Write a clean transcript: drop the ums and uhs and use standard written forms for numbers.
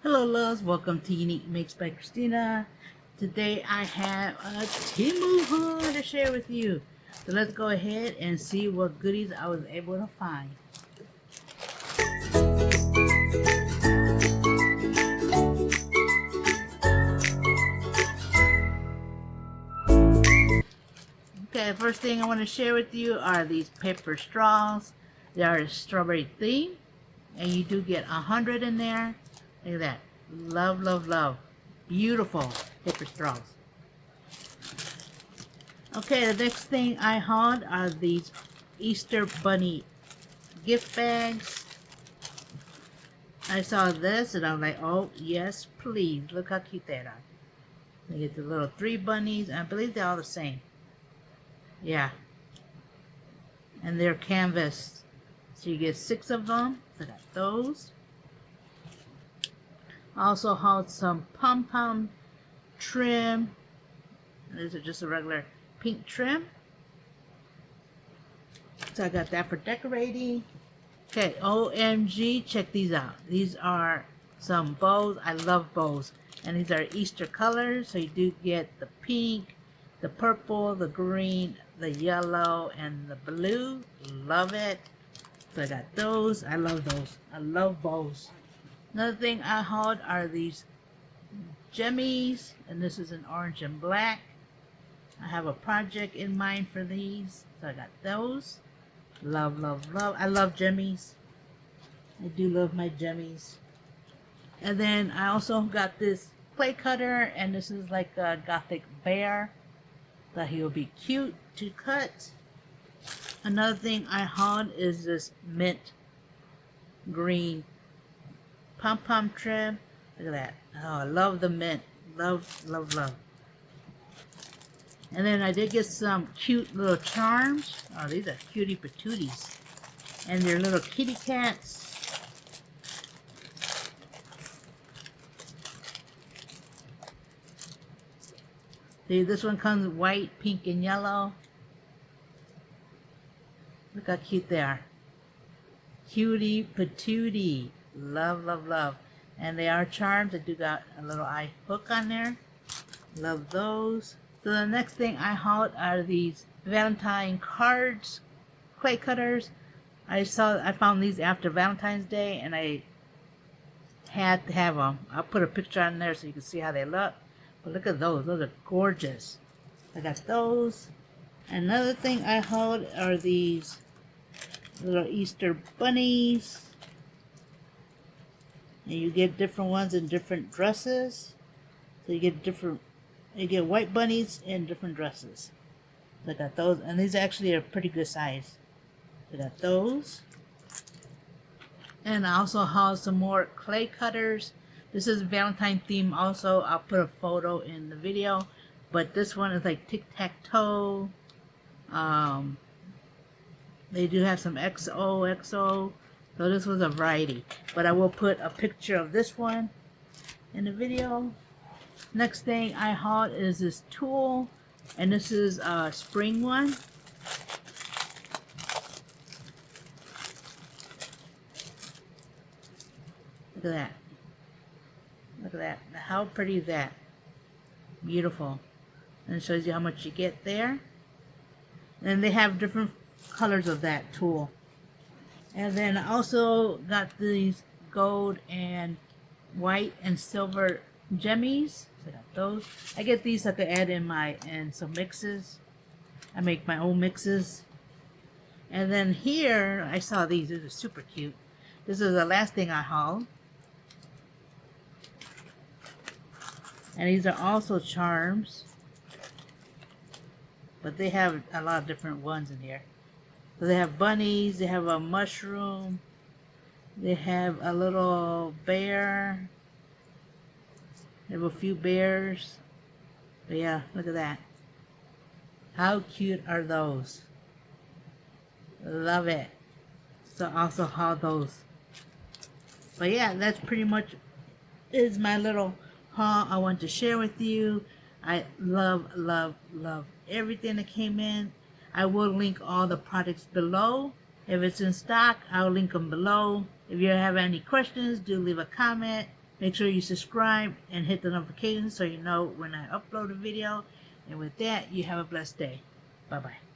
Hello loves, welcome to Unique Makes by Christina. Today I have a Temu haul to share with you. So let's go ahead and see what goodies I was able to find. Okay, first thing I want to share with you are these paper straws. They are a strawberry theme, and you do get 100 in there. Look at that. Love, love, love. Beautiful paper straws. Okay, the next thing I hauled are these Easter Bunny gift bags. I saw this and I'm like, oh yes, please. Look how cute they are. They get the little 3 bunnies. I believe they're all the same. Yeah. And they're canvas. So you get 6 of them. So I got those. I also hauled some pom-pom trim. These are just a regular pink trim. So I got that for decorating. Okay, OMG, check these out. These are some bows. I love bows. And these are Easter colors. So you do get the pink, the purple, the green, the yellow, and the blue. Love it. So I got those. I love those. I love bows. Another thing I hauled are these jemmies. And this is in orange and black. I have a project in mind for these. So I got those. Love, love, love. I love jemmies. I do love my jemmies. And then I also got this clay cutter, and this is like a gothic bear. Thought he would be cute to cut. Another thing I hauled is this mint green pom-pom trim. Look at that. Oh, I love the mint. Love, love, love. And then I did get some cute little charms. Oh, these are cutie patooties. And they're little kitty cats. See, this one comes white, pink, and yellow. Look how cute they are. Cutie patootie. Love, love, love. And they are charms. I do got a little eye hook on there. Love those. So the next thing I hauled are these Valentine cards, clay cutters. I found these after Valentine's Day, and I had to have them. I'll put a picture on there so you can see how they look. But look at those. Those are gorgeous. I got those. Another thing I hauled are these little Easter bunnies. And you get different ones in different dresses. So you get white bunnies in different dresses. So I got those. And these actually are pretty good size. So I got those. And I also hauled some more clay cutters. This is Valentine theme also. I'll put a photo in the video. But this one is like tic-tac-toe. They do have some XOXO. So this was a variety. But I will put a picture of this one in the video. Next thing I hauled is this tool. And this is a spring one. Look at that. Look at that. How pretty is that? Beautiful. And it shows you how much you get there. And they have different colors of that tool. And then I also got these gold and white and silver jemmies. So I got those. I get these so I could add in some mixes. I make my own mixes. And then here I saw these. These are super cute. This is the last thing I hauled. And these are also charms. But they have a lot of different ones in here. So they have bunnies, they have a mushroom, they have a little bear, they have a few bears. But yeah, look at that. How cute are those? Love it. So I also haul those. But yeah, that's pretty much is my little haul I want to share with you. I love, love, love everything that came in. I will link all the products below. If it's in stock, I'll link them below. If you have any questions, do leave a comment. Make sure you subscribe and hit the notifications so you know when I upload a video. And with that, you have a blessed day. Bye-bye.